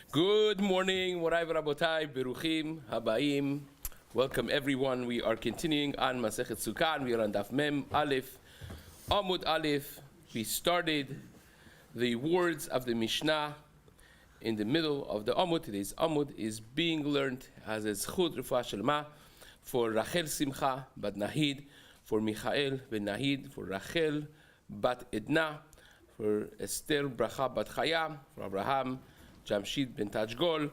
Good morning, Morai v'Rabotai, Beruchim, Habaim. Welcome everyone. We are continuing on Masechet Succah, and we are on Daf Mem Aleph, Amud Aleph. We started the words of the Mishnah in the middle of the Amud. Today's Amud is being learned as a Zchut Refuah Shelma for Rachel Simcha bat Nahid, for Michael ben Nahid, for Rachel bat Edna, for Esther Bracha bat Chaya, for Abraham Jamshid ben Tajgol,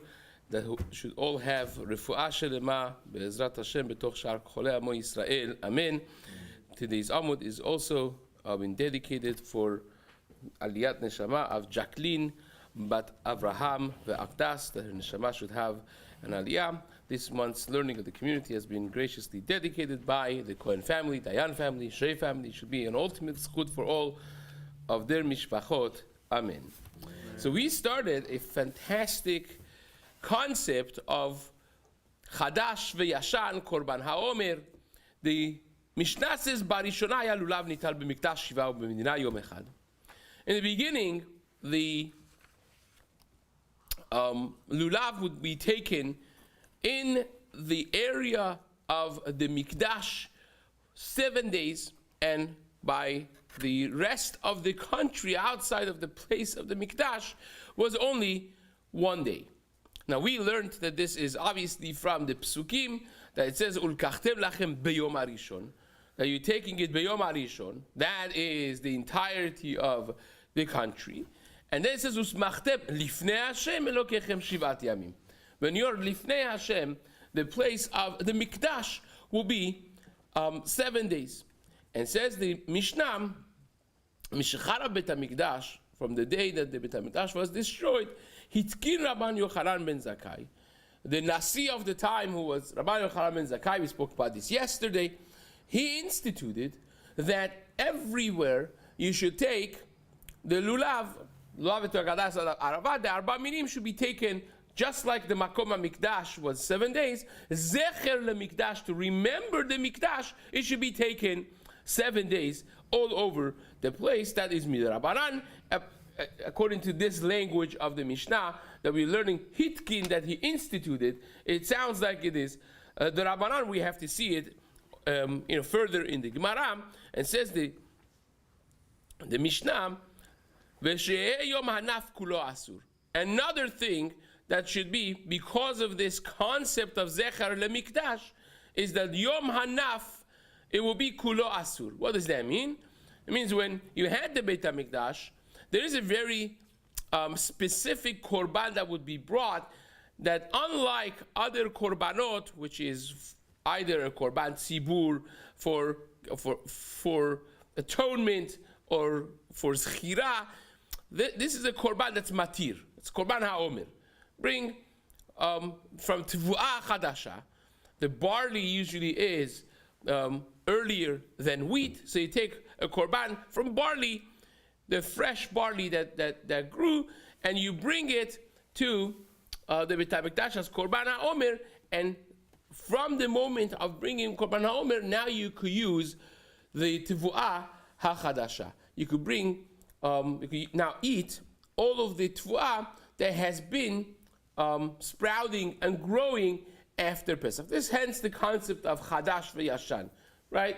that should all have Refuah Shelema Be'ezrat Hashem betoch shar cholei Amud Yisrael. Amen. Today's Amud is also been dedicated for Aliyat Neshama of Jacqueline bat Avraham ve'Akdas, that her Neshama should have an Aliyah. This month's learning of the community has been graciously dedicated by the Cohen family, Dayan family, Shrei family. It should be an ultimate zchut for all of their mishpachot. Amen. So we started a fantastic concept of Chadash ve'Yashan Korban HaOmer. The Mishnah says, Barishona ya lulav nital b'mikdash shiva u'b'medina yom echad. In the beginning, the lulav would be taken in the area of the Mikdash 7 days, and by the rest of the country outside of the place of the Mikdash was only 1 day. Now we learned that this is obviously from the Psukim, that it says Ulkachtem lachem beyom harishon, that you're taking it beyom harishon. That is the entirety of the country. And then it says Usmachtem lifnei Hashem elokechem shivat yamim. When you're lifnei Hashem, the place of the Mikdash will be 7 days. And says the Mishnah, Mishachara Bet HaMikdash, from the day that the Bet HaMikdash was destroyed, Hitkin Rabban Yochanan ben Zakkai, the Nasi of the time, who was Rabban Yochanan ben Zakkai, we spoke about this yesterday, he instituted that everywhere you should take the lulav et Agadas Arava, the Arba Minim should be taken just like the Makom HaMikdash was 7 days. Zecher LeMikdash, to remember the Mikdash, it should be taken 7 days all over the place. That is Midrabanan, according to this language of the Mishnah that we're learning, Hitkin, that he instituted. It sounds like it is the Rabbanan. We have to see it further in the Gemara, and says the Mishnah, V'she'eh yom hanaf kulo asur. Another thing that should be, because of this concept of Zecher LeMikdash, is that Yom Hanaf, it will be Kulo Asur. What does that mean? It means when you had the Beit HaMikdash, there is a very specific Korban that would be brought, that unlike other Korbanot, which is either a Korban Tzibur for atonement or for Zchira, this is a Korban that's Matir. It's Korban HaOmer. Bring from Tevuah Chadasha. The barley usually is earlier than wheat, so you take a korban from barley, the fresh barley that grew, and you bring it to the Beit HaMikdash as Korban HaOmer, and from the moment of bringing Korban HaOmer, now you could use the Tevuah HaChadasha. You could bring, you could now eat all of the Tevuah that has been sprouting and growing after Pesach. This hence the concept of Chadash ve'Yashan, right?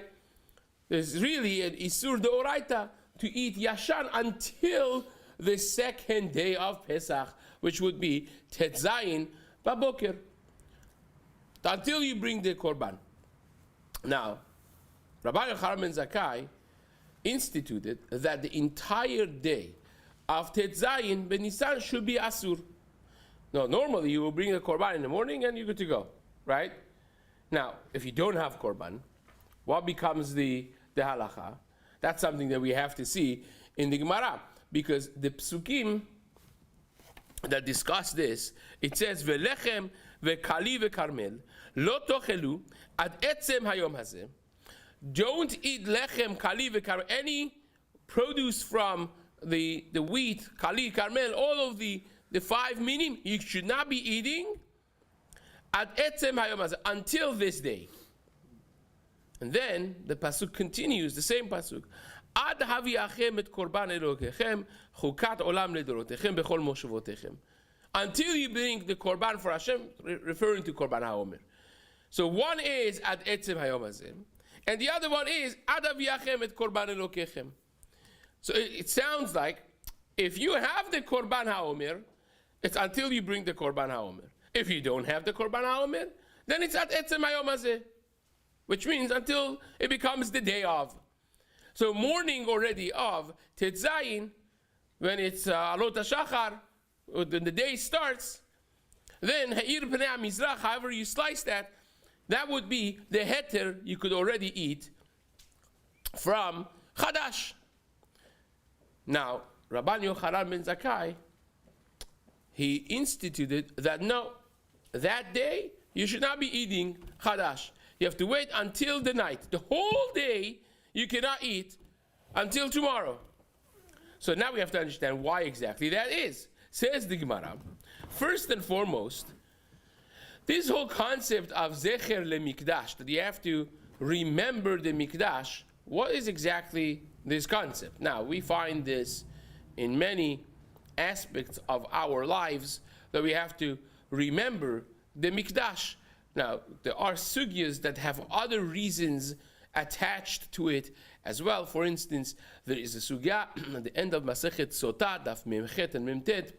There's really an Isur Deoraita to eat Yashan until the second day of Pesach, which would be Tetzayin Baboker, until you bring the Korban. Now, Rabbi Yochanan ben Zakkai instituted that the entire day of Tetzayin ben Nisan should be Asur. No, normally you will bring a korban in the morning and you're good to go, right? Now, if you don't have korban, what becomes the halacha? That's something that we have to see in the Gemara, because the psukim that discuss this, it says, "Velechem vekali vekarmel lo tochelu ad etzem hayom hazeh." Don't eat lechem, kali vekarmel, any produce from the wheat, kali, karmel, all of the 5 minim, you should not be eating at etzem hayom hazeh, until this day. And then the pasuk continues, the same pasuk. Ad haviachem et korban elokechem chukat olam ledorotechem bechol moshevotechem. until you bring the korban for Hashem, referring to korban haomer. So one is ad etzem hayom hazeh, and the other one is ad aviachem et korban elokechem. So it sounds like if you have the korban haomer, it's until you bring the korban haomer. If you don't have the korban haomer, then it's ad etzem hayom hazeh, which means until it becomes the day of. So morning already of Tetzayin, when it's Alot HaShachar, when the day starts, then Ha'ir Pnei HaMizrach, however you slice that, that would be the heter you could already eat from Chadash. Now, Rabban Yochanan ben Zakkai, he instituted that no, that day you should not be eating Chadash. You have to wait until the night. The whole day you cannot eat until tomorrow. So now we have to understand why exactly that is. Says the Gemara, first and foremost, this whole concept of Zecher LeMikdash, that you have to remember the Mikdash, what is exactly this concept? Now, we find this in many aspects of our lives, that we have to remember the Mikdash. Now, there are sugyas that have other reasons attached to it as well. For instance, there is a sugya at the end of Masechet Succah, Daf Memchet and Memtet,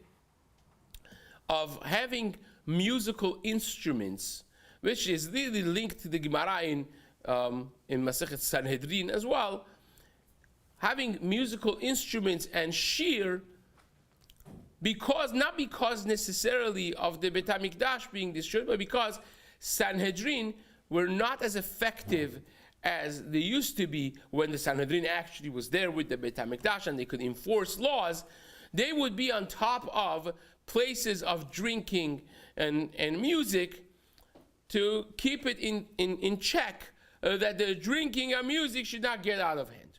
of having musical instruments, which is really linked to the Gemara in Masechet Sanhedrin as well. Having musical instruments and shir, because not because necessarily of the Beit HaMikdash being destroyed, but because Sanhedrin were not as effective as they used to be when the Sanhedrin actually was there with the Beit HaMikdash and they could enforce laws. They would be on top of places of drinking and music to keep it in check, that the drinking and music should not get out of hand.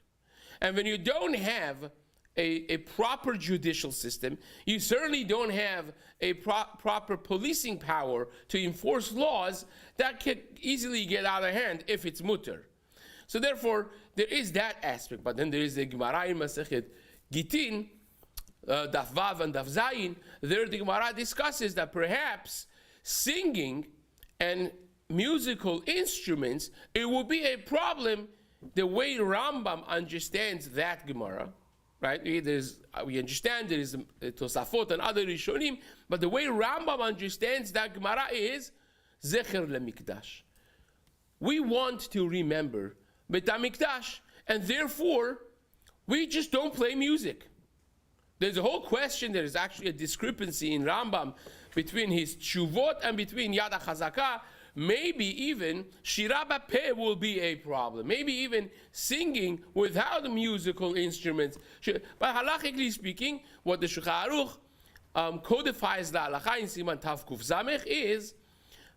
And when you don't have a proper judicial system, you certainly don't have a proper policing power to enforce laws that can easily get out of hand if it's mutter. So therefore, there is that aspect. But then there is the Gemara in Masechet Gitin, Daf Vav and Daf Zayin. There the Gemara discusses that perhaps singing and musical instruments, it will be a problem the way Rambam understands that Gemara. Right? We understand there is Tosafot and other Rishonim, but the way Rambam understands that Gemara is Zecher LeMikdash. We want to remember Beit HaMikdash, and therefore we just don't play music. There's a whole question. There is actually a discrepancy in Rambam between his tshuvot and between Yad HaChazakah. Maybe even Shira B'Peh will be a problem. Maybe even singing without musical instruments. But halachically speaking, what the Shulchan Aruch codifies the halacha in Siman Tav Kuf Zamech is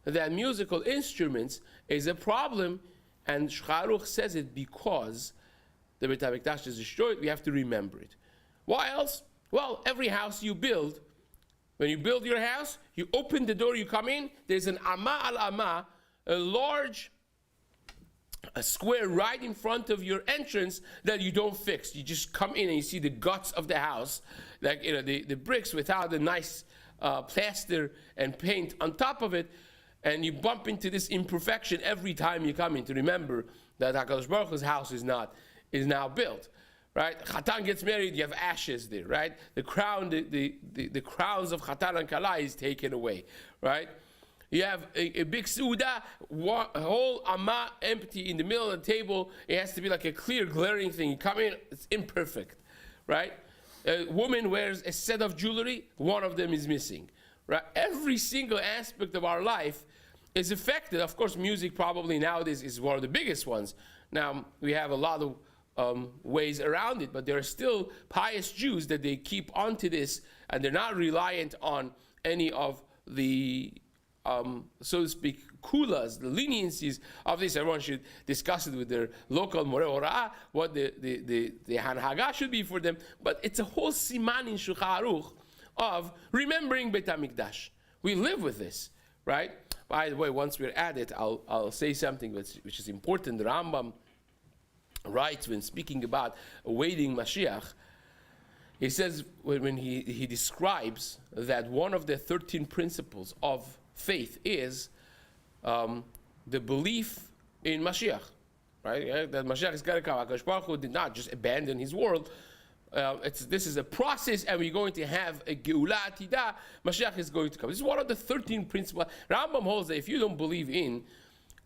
that musical instruments is a problem, and Shulchan Aruch says it because the Beit HaMikdash is destroyed. We have to remember it. Why else? Well, every house you build, when you build your house, you open the door, you come in, there's an amma al amma, a large square right in front of your entrance that you don't fix. You just come in and you see the guts of the house, like the bricks without the nice plaster and paint on top of it, and you bump into this imperfection every time you come in to remember that HaKadosh Baruch Hu's house is now built. Right? Chatan gets married, you have ashes there, right? The crown, the crowns of Chatan and Kala is taken away, right? You have a big Suda, a whole Amma empty in the middle of the table. It has to be like a clear, glaring thing. You come in, it's imperfect, right? A woman wears a set of jewelry, one of them is missing, right? Every single aspect of our life is affected. Of course, music probably nowadays is one of the biggest ones. Now, we have a lot of ways around it, but there are still pious Jews that they keep onto this, and they're not reliant on any of the, so to speak, kulas, the leniencies of this. Everyone should discuss it with their local Moreh Hora'ah, what the Hanhaga should be for them. But it's a whole siman in Shulchan Aruch of remembering Beit HaMikdash. We live with this, right? By the way, once we're at it, I'll say something which is important. The Rambam writes when speaking about awaiting Mashiach, He says, when he describes that one of the 13 principles of faith is the belief in Mashiach, right? Yeah, that Mashiach is going to come. HaKadosh Baruch Hu did not just abandon his world. This is a process, and we're going to have a Geula Atida. Mashiach is going to come. This is one of the 13 principles. Rambam holds that if you don't believe in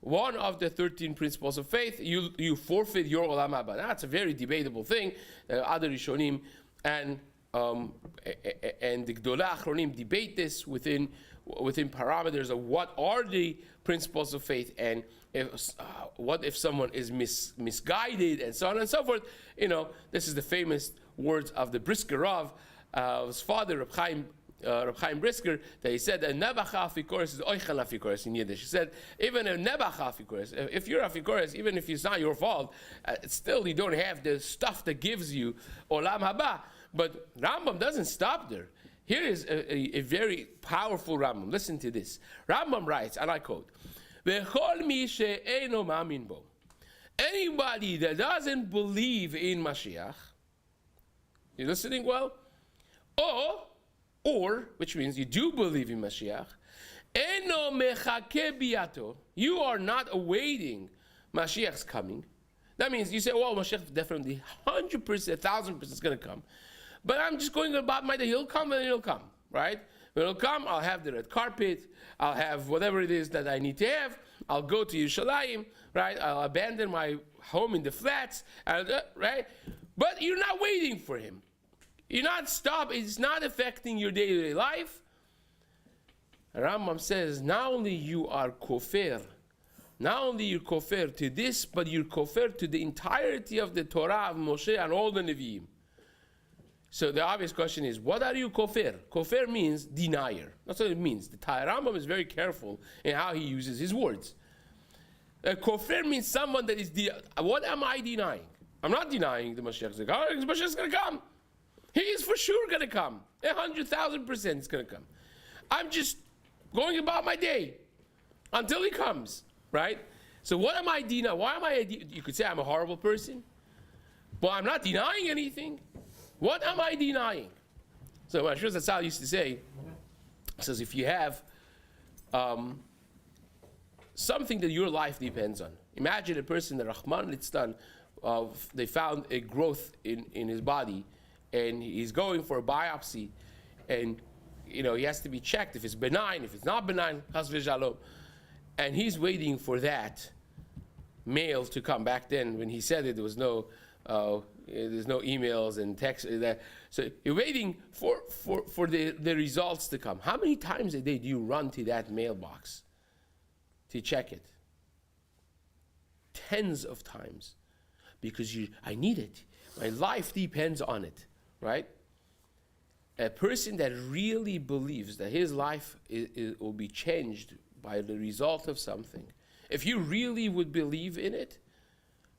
one of the 13 principles of faith, you forfeit your Olam Haba. That's a very debatable thing. Other Rishonim and the Gdolei Achronim debate this within parameters of what are the principles of faith, and what if someone is misguided, and so on and so forth. This is the famous words of the Brisker Rav, his father, Reb Chaim Brisker, that he said that Nebacha Afikoros is Oichel Afikoros in Yiddish. He said, even a Nebacha Afikoros, if you're Afikoros, even if it's not your fault, still you don't have the stuff that gives you Olam Haba. But Rambam doesn't stop there. Here is a very powerful Rambam. Listen to this. Rambam writes, and I quote, V'chol mi she'eino ma'amin bo. Anybody that doesn't believe in Mashiach, you listening well? Or, which means you do believe in Mashiach, eno mechake biato. You are not awaiting Mashiach's coming. That means you say, well, Mashiach definitely 100%, 1,000% is going to come. But I'm just going about my day. He'll come and he'll come, right? When he'll come, I'll have the red carpet. I'll have whatever it is that I need to have. I'll go to Yerushalayim, right? I'll abandon my home in the flats, right? But you're not waiting for him. You're not stopping. It's not affecting your day-to-day life. Rambam says, not only you are kofir, not only you're kofir to this, but you're kofir to the entirety of the Torah of Moshe and all the Nevi'im. So the obvious question is, what are you kofir? Kofir means denier. That's what it means. The Rambam is very careful in how he uses his words. Kofir means someone that is, what am I denying? I'm not denying the Mashiach is going to come. Mashiach is going to come. He is for sure going to come. 100,000% is going to come. I'm just going about my day until he comes, right? So what am I denying? Why am I, you could say I'm a horrible person, but I'm not denying anything. What am I denying? So what Shlomo Zatzal used to say, says if you have something that your life depends on. Imagine a person that Rahman Litzlan, they found a growth in his body, and he's going for a biopsy, and he has to be checked if it's benign, if it's not benign, chas v'shalom, and he's waiting for that mail to come. Back then, when he said it, there was no there's no emails and text. So you're waiting for the results to come. How many times a day do you run to that mailbox to check it? Tens of times, because I need it. My life depends on it, right? A person that really believes that his life will be changed by the result of something, if you really would believe in it,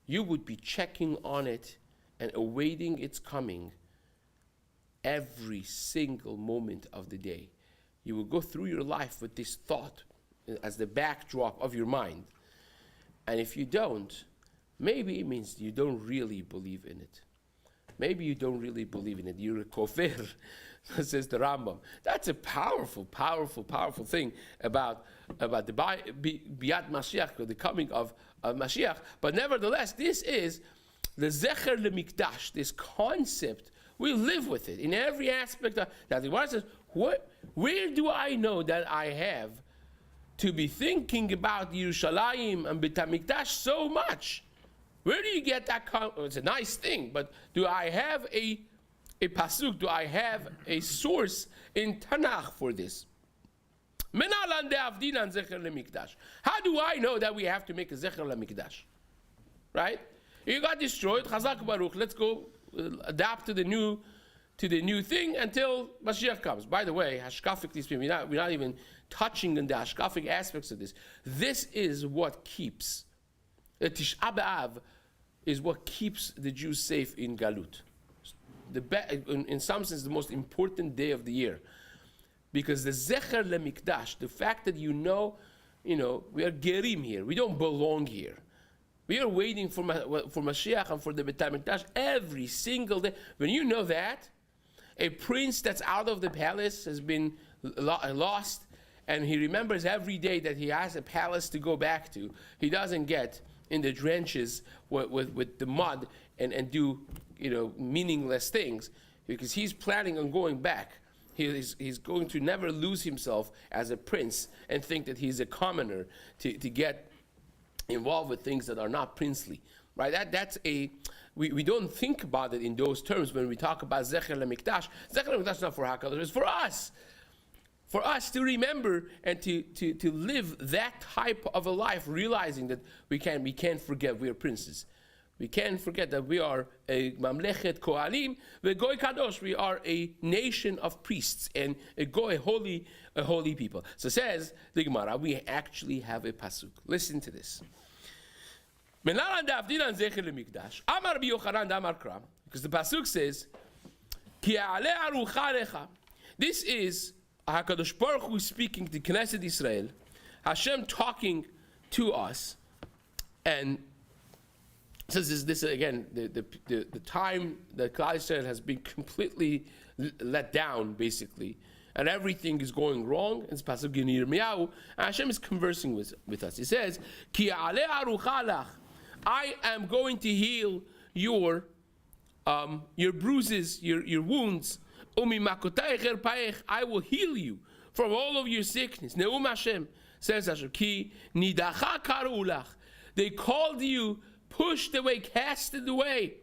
you would be checking on it and awaiting its coming every single moment of the day. You will go through your life with this thought as the backdrop of your mind. And if you don't, maybe it means you don't really believe in it. Maybe you don't really believe in it. You're a kofir, says the Rambam. That's a powerful, powerful, powerful thing about the Biat Mashiach, the coming of Mashiach. But nevertheless, this is the Zecher LeMikdash, this concept. We live with it in every aspect of that. The Gemara says, where do I know that I have to be thinking about Yerushalayim and Beit HaMikdash so much? Where do you get that? It's a nice thing, but do I have a pasuk? Do I have a source in Tanakh for this? How do I know that we have to make a Zecher LeMikdash? Right? You got destroyed. Chazak Baruch. Let's go adapt to the new thing until Mashiach comes. By the way, hashkafically speaking, we're not even touching on the hashkafic aspects of this. This is what keeps the Tisha B'Av is what keeps the Jews safe in Galut. In some sense, the most important day of the year, because the Zecher LeMikdash, the fact that we are Gerim here, we don't belong here. We are waiting for Mashiach and for the Beit HaMikdash every single day. When you know that, a prince that's out of the palace has been lost, and he remembers every day that he has a palace to go back to. He doesn't get in the trenches with the mud and do meaningless things, because he's planning on going back. He's going to never lose himself as a prince and think that he's a commoner to get involved with things that are not princely, right? We don't think about it in those terms when we talk about Zecher LeMikdash. Zecher LeMikdash is not for HaKadosh, it's for us. For us to remember and to live that type of a life, realizing that we can't forget we are princes. We can't forget that we are a Mamlechet Kohanim, the Goy Kadosh. We are a nation of priests and a holy people. So says the Gemara, we actually have a pasuk. Listen to this. Because the pasuk says, this is HaKadosh Baruch Hu speaking to Knesset Israel, Hashem talking to us, and says this again, the time that Klal Yisrael has been completely let down, basically, and everything is going wrong. It's pasuk in Yirmiyahu, and Hashem is conversing with us. He says, Ki ale arucha lach, I am going to heal your bruises, your wounds. Umi makotay cherpaech, I will heal you from all of your sickness. Neum Hashem, says Hashem, Ki nidacha karu lach, they called you, pushed away, casted away.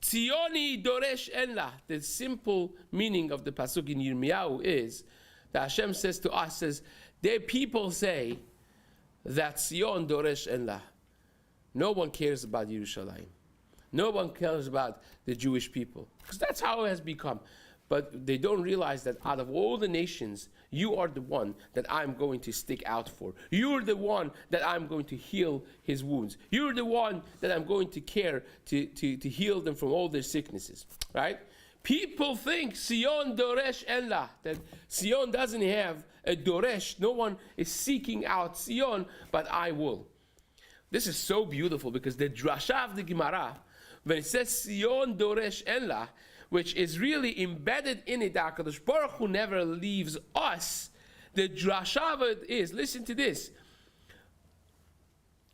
Tzioni doresh enla. The simple meaning of the pasuk in Yirmiyahu is that Hashem says to us, their people say that Tzion doresh enla. No one cares about Yerushalayim. No one cares about the Jewish people, because that's how it has become. But they don't realize that out of all the nations, you are the one that I'm going to stick out for. You're the one that I'm going to heal his wounds. You're the one that I'm going to care to heal them from all their sicknesses, right? People think Sion Doresh Enla, that Sion doesn't have a Doresh. No one is seeking out Sion, but I will. This is so beautiful, because the drasha of the Gemara, when it says Sion Doresh Enla, which is really embedded in it, that HaKadosh Baruch Hu never leaves us. The drasha of it is, listen to this.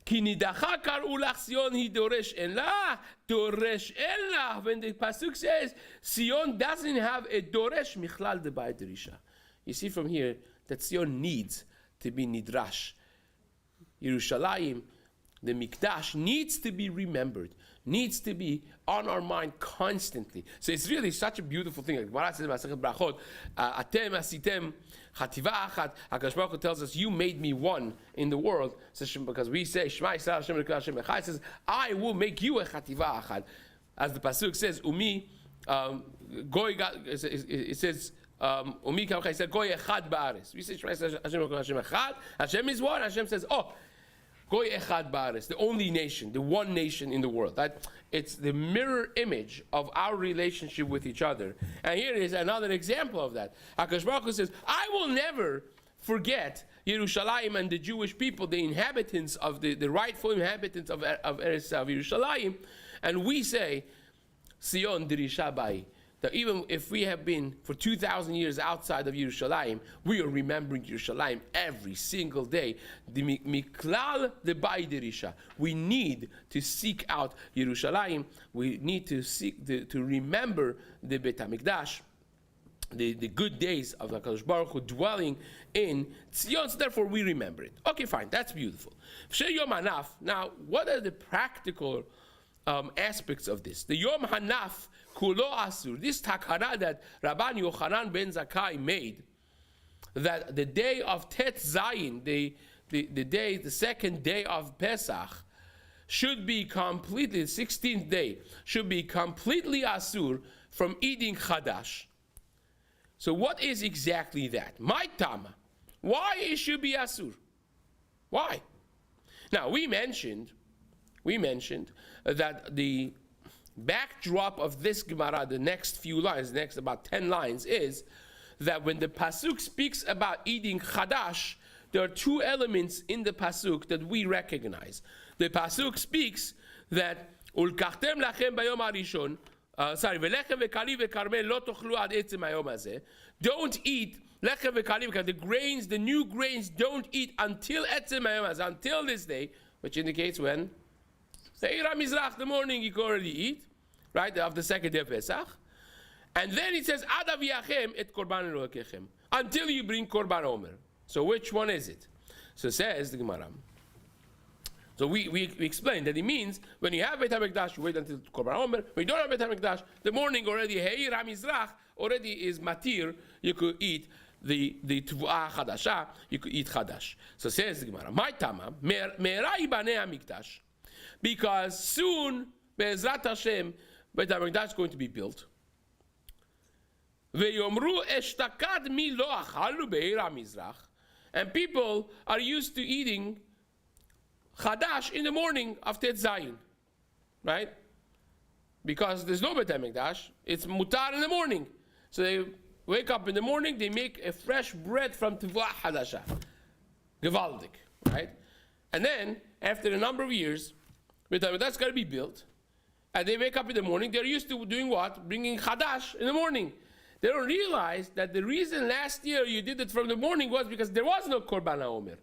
Ki nidacha karu lach Sion hi doresh enla, doresh enla. When the pasuk says Sion doesn't have a doresh michlal de bayit risha. You see from here that Sion needs to be nidrash. Yerushalayim, the Mikdash, needs to be remembered, needs to be on our mind constantly. So it's really such a beautiful thing. Like Gemara says, Masechet Brachot, Atem asitem chativa achat. HaKadosh Baruch Hu tells us, you made me one in the world. So, because we say, Shema Yisrael Hashem Elokeinu Hashem Echad, it says, I will make you a chativa achat. As the pasuk says, Umi, Goy, it says, Umi Kamcha, it said, Goy Echad Ba'aretz. We say, Shema Yisrael Hashem Elokeinu Hashem Echad. Hashem is one. Hashem says, oh, Goy Echad Ba'aretz, the only nation, the one nation in the world. It's the mirror image of our relationship with each other. And here is another example of that. HaKadosh Baruch Hu says, I will never forget Yerushalayim and the Jewish people, the inhabitants of the rightful inhabitants of Eretz of Yerushalayim. And we say, Sion Dirisha Bai. That even if we have been for 2,000 years outside of Yerushalayim, we are remembering Yerushalayim every single day. The miklal the bai dirisha. We need to seek out Yerushalayim. We need to seek to remember the Beit HaMikdash, the good days of the HaKadosh Baruch Hu dwelling in Tzion. So therefore, we remember it. Okay, fine, that's beautiful. Now, what are the practical aspects of this? The Yom Hanaf Kulo Asur, this takara that Rabban Yochanan ben Zakkai made, that the day of Tet Zayin, the second day of Pesach, should be completely, the 16th day, should be completely Asur from eating Chadash. So what is exactly that? My Tama. Why it should be Asur? Why? Now, we mentioned that the backdrop of this Gemara, the next few lines, next about 10 lines, is that when the pasuk speaks about eating chadash, there are two elements in the pasuk that we recognize. The pasuk speaks that ulkachtem lachem bayom harishon Velechem v'kali v'karmel lo tochlu ad etzem hayom hazeh. Don't eat lechem v'kali, because the grains, the new grains, don't eat until etzem hayom hazeh, until this day, which indicates when? Se'ira mizrach, the morning you can already eat, right, of the second day of Pesach. And then it says, Ad aviachem et korban elokechem, until you bring korban omer. So which one is it? So says the Gemara. So we explained that it means when you have Beit HaMikdash, you wait until Korban Omer. When you don't have Beit HaMikdash, the morning already, Heir HaMizrach, already is matir, you could eat the Tvu'ah Chadasha, you could eat Chadash. So says the Gemara, My Tama, Me'era Ibanei HaMikdash, because soon, Be'ezrat Hashem, Beit HaMikdash is going to be built. Ve'yomru eshtakad mi lo achalu be'er HaMizrach, and people are used to eating Chadash in the morning of Tet Zayin, right? Because there's no Beit HaMikdash, it's mutar in the morning. So they wake up in the morning, they make a fresh bread from Tvu'ah Hadasha. Gewaldig, right? And then, after a number of years, Beit HaMikdash got to be built, and they wake up in the morning, they're used to doing what? Bringing Chadash in the morning. They don't realize that the reason last year you did it from the morning was because there was no Korban HaOmer.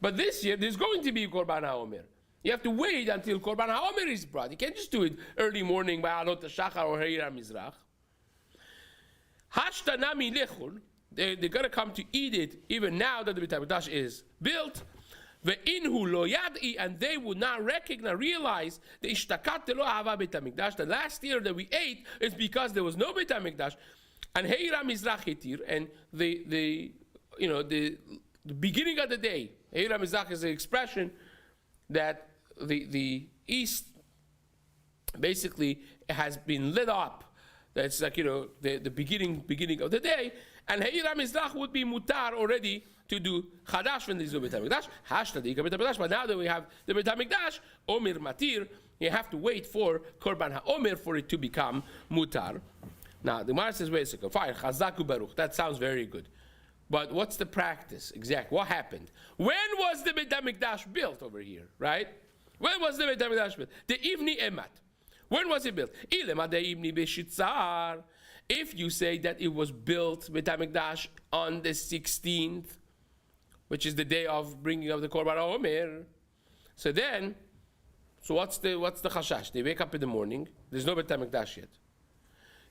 But this year, there's going to be Korban HaOmer. You have to wait until Korban HaOmer is brought. You can't just do it early morning by Alot HaShachar or Heir HaMizrach. Hashtanami lechul, they're going to come to eat it even now that the Beit HaMikdash is built. Ve'inhu lo yad'i, and they would not recognize, realize the ishtakat lo hava Beit HaMikdash. The last year that we ate is because there was no Beit HaMikdash. And Heir HaMizrach hitir, and the beginning of the day, Heir HaMizrach is the expression that the east basically has been lit up. That's like, the beginning of the day. And Heir HaMizrach would be mutar already to do Chadash when there's no Beit HaMikdash. Hashtag Beit HaMikdash. But now that we have the Beit HaMikdash, Omer Matir, you have to wait for Korban HaOmer for it to become mutar. Now, the Gemara says, wait a second, fine, Chazaku Baruch, that sounds very good. But what's the practice? Exactly. What happened? When was the Beit HaMikdash built over here, right? When was the Beit HaMikdash built? The Ivni Emat. When was it built? Ilema de Ivni Beshitzar. If you say that it was built, Beit HaMikdash, on the 16th, which is the day of bringing of the Korban HaOmer, so what's the chashash? They wake up in the morning, there's no Beit HaMikdash yet.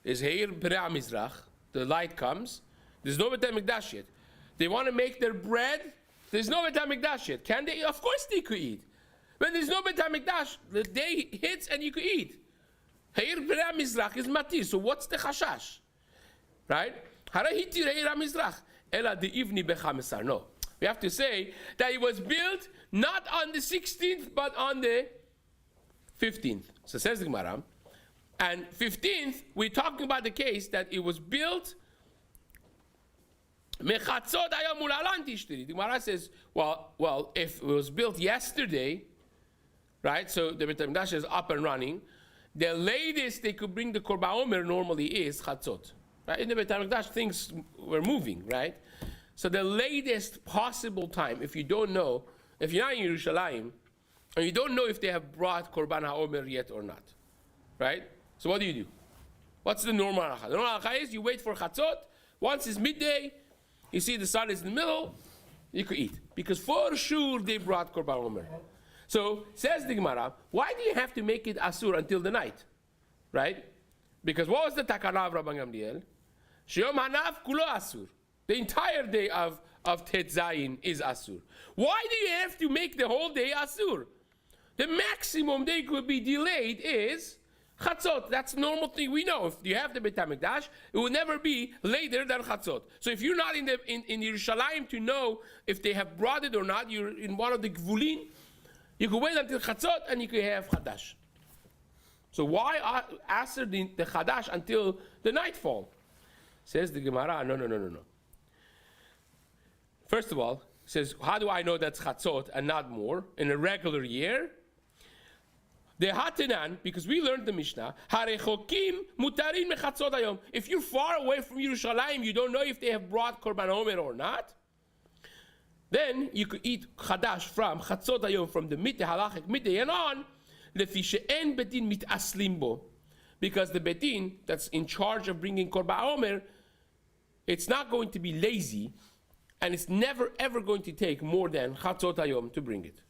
Is Heir Mizrach, the light comes, there's no Beit HaMikdash yet. They want to make their bread, there's no Beit HaMikdash yet. Can they? Of course they could eat. When there's no Beit HaMikdash, the day hits and you could eat. Heir Mizrach is matir, so what's the chashash? Right? Hara hitir Heir Mizrach, ela de ivni bechamisar. No. We have to say that it was built not on the 16th, but on the 15th. So says the Gemara. And 15th, we're talking about the case that it was built. The Gemara says, well, if it was built yesterday, right? So the Beit HaMikdash is up and running. The latest they could bring the Korban Omer normally is Chatzot. Right? In the Beit HaMikdash, things were moving, right? So the latest possible time, if you don't know, if you're not in Yerushalayim, and you don't know if they have brought Korban HaOmer yet or not, right? So what do? What's the normal halacha? The normal halacha is you wait for Chatzot. Once it's midday, you see the sun is in the middle, you could eat. Because for sure they brought Korban Omer. So says the Gemara, why do you have to make it Asur until the night? Right? Because what was the Takana of Rabban Gamliel? Sheyom Hanav Kulo Asur. The entire day of Tet Zayin is Asur. Why do you have to make the whole day Asur? The maximum day could be delayed is Chatzot. That's a normal thing we know. If you have the Beit HaMikdash, it will never be later than Chatzot. So if you're not in Yerushalayim to know if they have brought it or not, you're in one of the Gvulin, you can wait until Chatzot and you can have Chadash. So why answer the Chadash until the nightfall? Says the Gemara, no. First of all, says, how do I know that's Chatzot and not more in a regular year? The Hatanan, because we learned the Mishnah, Harechokim mutarin mechatzot hayom. If you're far away from Yerushalayim, you don't know if they have brought Korban Omer or not, then you could eat Chadash from Chatzot hayom, from the midday, halachic midday and on, lefi she'en bedin mitaslim bo. because the Beit Din that's in charge of bringing Korban Omer, it's not going to be lazy, and it's never ever going to take more than Chatzot Hayom to bring it.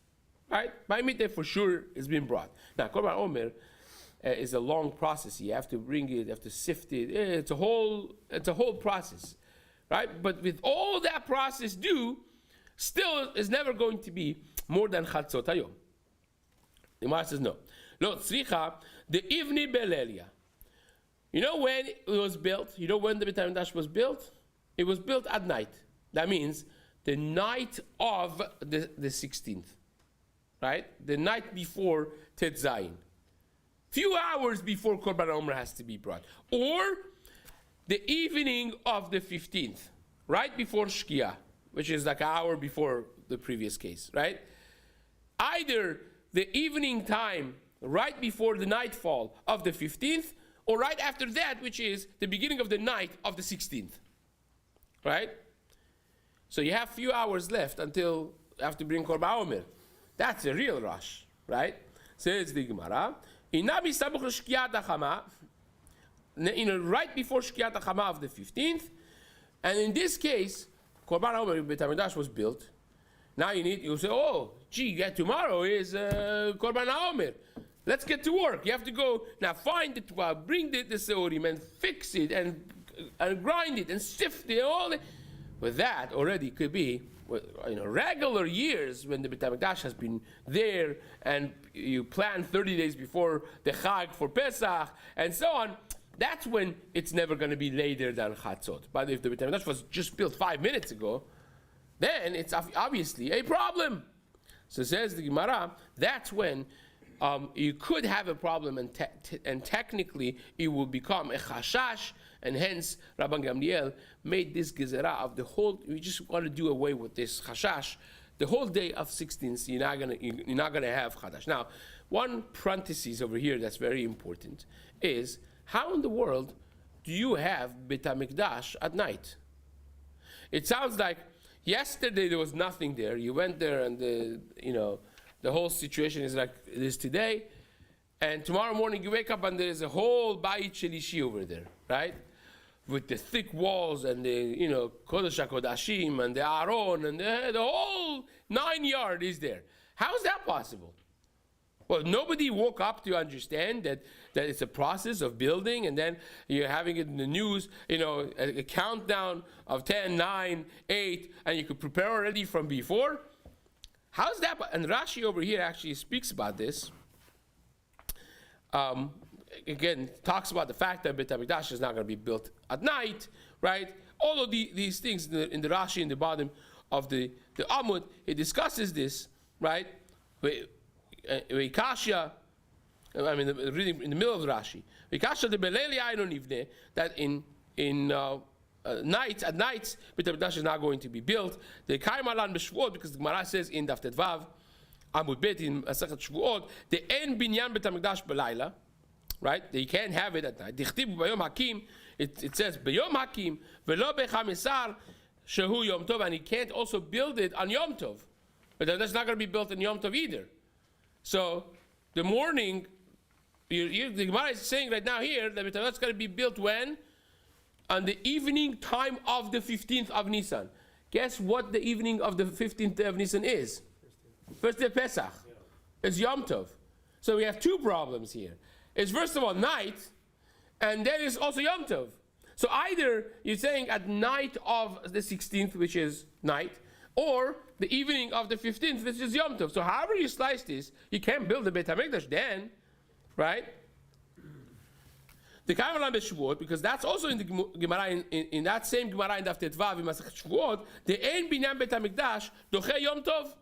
Right? By midday for sure it's been brought. Now Korban Omer is a long process. You have to bring it, you have to sift it. It's a whole process. Right? But with all that process due, still is never going to be more than Chatzot Hayom. The Gemara says no. Lo tzricha the ivni belelia. You know when it was built? You know when the Beit HaMikdash was built? It was built at night. That means the night of the 16th. Right? The night before Tet Zayin. Few hours before Korban Omer has to be brought. Or the evening of the 15th. Right before Shkia, which is like an hour before the previous case. Right? Either the evening time right before the nightfall of the 15th, or right after that, which is the beginning of the night of the 16th. Right? So you have few hours left until you have to bring Korban Omer. That's a real rush, right? Says the Gemara, right before Shkiat HaChama of the 15th, and in this case, Korban Omer Beit HaMikdash was built. Now you say, oh, gee, yeah, tomorrow is Korban Omer. Let's get to work. You have to go now, find it, bring the seorim and fix it and grind it and sift it and all that. But that already could be, regular years when the Beit HaMikdash has been there and you plan 30 days before the Chag for Pesach and so on. That's when it's never going to be later than Chatzot. But if the Beit HaMikdash was just built 5 minutes ago, then it's obviously a problem. So says the Gemara, that's when you could have a problem, and technically it will become a chashash, and hence Rabban Gamliel made this gezerah of the whole. We just want to do away with this chashash. The whole day of 16th, you're not gonna have chadash. Now, one parenthesis over here that's very important is how in the world do you have Beit HaMikdash at night? It sounds like yesterday there was nothing there. You went there and the whole situation is like it is today. And tomorrow morning you wake up and there's a whole Bayit Shelishi over there, right? With the thick walls and the, Kodesh HaKodashim and the Aron and the whole 9 yards is there. How is that possible? Well, nobody woke up to understand that it's a process of building, and then you're having it in the news, a countdown of 10, 9, 8, and you could prepare already from before. How's that? And Rashi over here actually speaks about this. Again, talks about the fact that Beit HaMikdash is not going to be built at night, right? All of these things in the Rashi in the bottom of the Amud, he discusses this, right? Vikashya, reading in the middle of Rashi. Vikashya de Beleli Aynon Ivne, that in at nights, Beit HaMikdash is not going to be built. The Kaimalan B'Shvuot, because the Gemara says in Daf Tetvav, Amud Bet in Masechet Shvuot, the En Binyan Beit HaMikdash B'Layla, right? They can't have it at night. Dichtiv B'Yom Hakim, it says B'Yom Hakim, V'lo B'Chamisar Shehu Yom Tov, and he can't also build it on Yom Tov. But that's not going to be built on Yom Tov either. So the morning, the Gemara is saying right now here that that's going to be built when? On the evening time of the 15th of Nisan. Guess what the evening of the 15th of Nisan is? First day of Pesach. Yeah. It's Yom Tov. So we have two problems here. It's first of all night, and then it's also Yom Tov. So either you're saying at night of the 16th, which is night, or the evening of the 15th, which is Yom Tov. So however you slice this, you can't build the Beit HaMikdash then, right? The Kaimalan B'Shvuot, because that's also in the Gemara, in that same Gemara in Daf Tetvav in Masechet Shvuot, the Ein Binyan Beit HaMikdash Doche Yom Tov.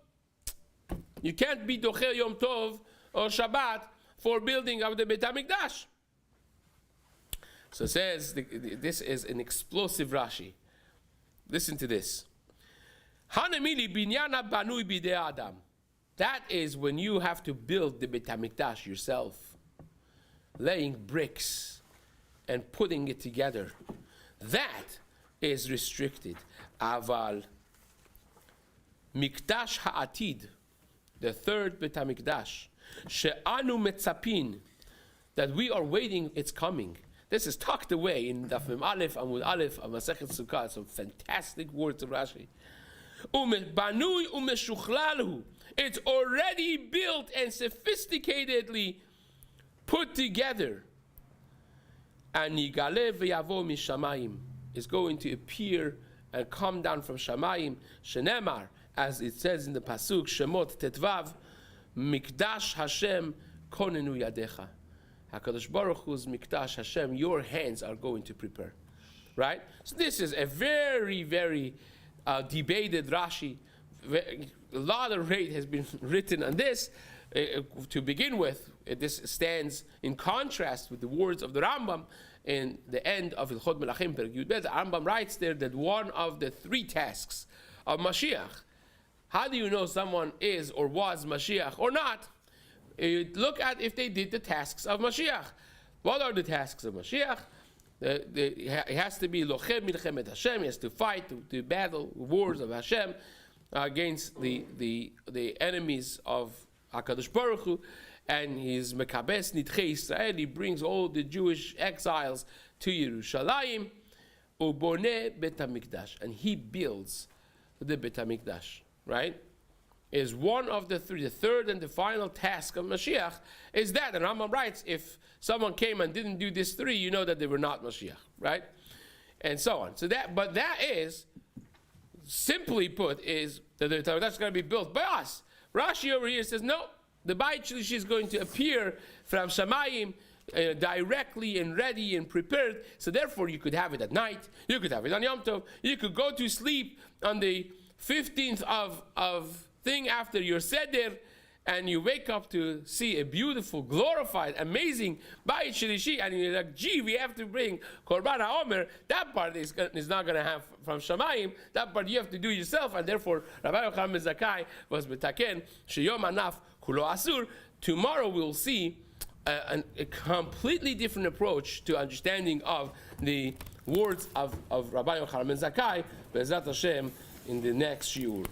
You can't be Doche Yom Tov or Shabbat for building of the Beit HaMikdash. So it says, this is an explosive Rashi. Listen to this. Hanemili Binyana Banui Bidei Adam. That is when you have to build the Beit HaMikdash yourself. Laying bricks and putting it together. That is restricted. Aval Mikdash Ha'atid, the third Beit HaMikdash, She'anu Metzapin, that we are waiting, it's coming. This is tucked away in Daf Mem Aleph, Amud Aleph, of Masechet Sukkah. Some fantastic words of Rashi. Banui umeshuchlalu. It's already built and sophisticatedly put together. And Yigale v'yavo mishamayim is going to appear and come down from Shamayim. Shenemar, as it says in the pasuk Shemot Tetvav, Mikdash Hashem konenu yadecha. HaKadosh Baruch Hu's Mikdash Hashem, your hands are going to prepare. Right? So this is a very, very debated Rashi. A lot of rate has been written on this. To begin with, this stands in contrast with the words of the Rambam in the end of Hilchot Melachim Perek Yud Bet. The Rambam writes there that one of the three tasks of Mashiach, how do you know someone is or was Mashiach or not? You look at if they did the tasks of Mashiach. What are the tasks of Mashiach? It has to be Lochem Milchemet Hashem. He has to fight, to battle wars of Hashem against the enemies of HaKadosh Baruch Hu, and he's Mekabes Nitchei Israel. He brings all the Jewish exiles to Yerushalayim, Uboneh Bet HaMikdash, and he builds the Bet HaMikdash. Right? Is one of the three. The third and the final task of Mashiach is that. And Rambam writes, if someone came and didn't do this three, you know that they were not Mashiach, right? And so on. So that, but that is, simply put, is that the Torah is going to be built by us. Rashi over here says, no, the Bayit Shlishi is going to appear from Shamayim directly and ready and prepared. So therefore, you could have it at night. You could have it on Yom Tov. You could go to sleep on the 15th of thing after your seder, and you wake up to see a beautiful, glorified, amazing Bayit Shlishi, and you're like, gee, we have to bring Korban HaOmer. That part is not going to have from Shamayim. That part you have to do yourself, and therefore Rabbi Yochanan ben Zakkai was betaken sheyom anaf kulo asur. Tomorrow we'll see a completely different approach to understanding of the words of Rabbi Yochanan ben Zakkai, Be'ezrat Hashem, in the next shiur.